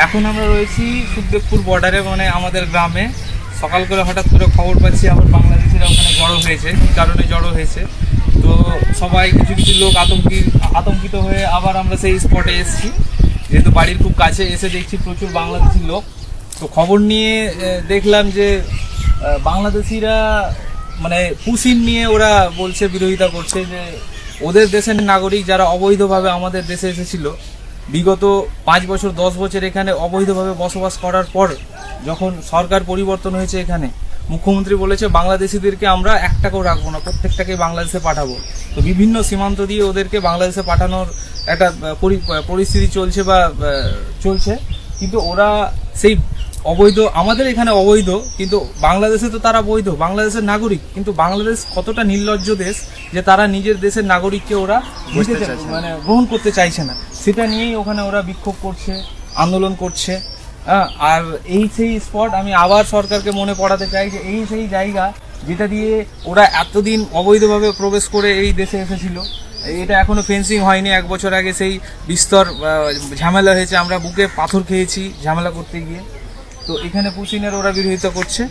এখন আমরা রয়েছি সুখদেবপুর বর্ডারে, মানে আমাদের গ্রামে। সকাল করে হঠাৎ করে খবর পাচ্ছি আবার বাংলাদেশিরা ওখানে জড়ো হয়েছে। কী কারণে জড়ো হয়েছে তো সবাই কিছু কিছু লোক আতঙ্কিত হয়ে আবার আমরা সেই স্পটে এসেছি, যেহেতু বাড়ির খুব কাছে। এসে দেখছি প্রচুর বাংলাদেশি লোক। তো খবর নিয়ে দেখলাম যে বাংলাদেশিরা মানে পুশিন নিয়ে ওরা বলছে, বিরোধিতা করছে যে ওদের দেশের নাগরিক যারা অবৈধভাবে আমাদের দেশে এসেছিল, বিগত 5 বছর 10 বছর এখানে অবৈধভাবে বসবাস করার পর যখন সরকার পরিবর্তন হয়েছে এখানে, মুখ্যমন্ত্রী বলেছে বাংলাদেশিদেরকে আমরা একটাকেও রাখবো না, প্রত্যেকটাকেই বাংলাদেশে পাঠাবো। তো বিভিন্ন সীমান্ত দিয়ে ওদেরকে বাংলাদেশে পাঠানোর একটা পরিস্থিতি চলছে বা চলছে। কিন্তু ওরা সেই অবৈধ, আমাদের এখানে অবৈধ, কিন্তু বাংলাদেশে তো তারা বৈধ, বাংলাদেশের নাগরিক। কিন্তু বাংলাদেশ কতটা নির্লজ্জ দেশ যে তারা নিজের দেশের নাগরিককে ওরা মানে গ্রহণ করতে চাইছে না। সেটা নিয়েই ওখানে ওরা বিক্ষোভ করছে, আন্দোলন করছে। আর এই সেই স্পট, আমি আবার সরকারকে মনে পড়াতে চাই যে এই সেই জায়গা যেটা দিয়ে ওরা এতদিন অবৈধভাবে প্রবেশ করে এই দেশে এসেছিল। এটা এখনো ফেন্সিং হয়নি। 1 বছর আগে সেই বিস্তর ঝামেলা হয়েছে, আমরা বুকে পাথর খেয়েছি ঝামেলা করতে গিয়ে। তো এখানে পুশিনের ওরা বিরোধিতা করছে।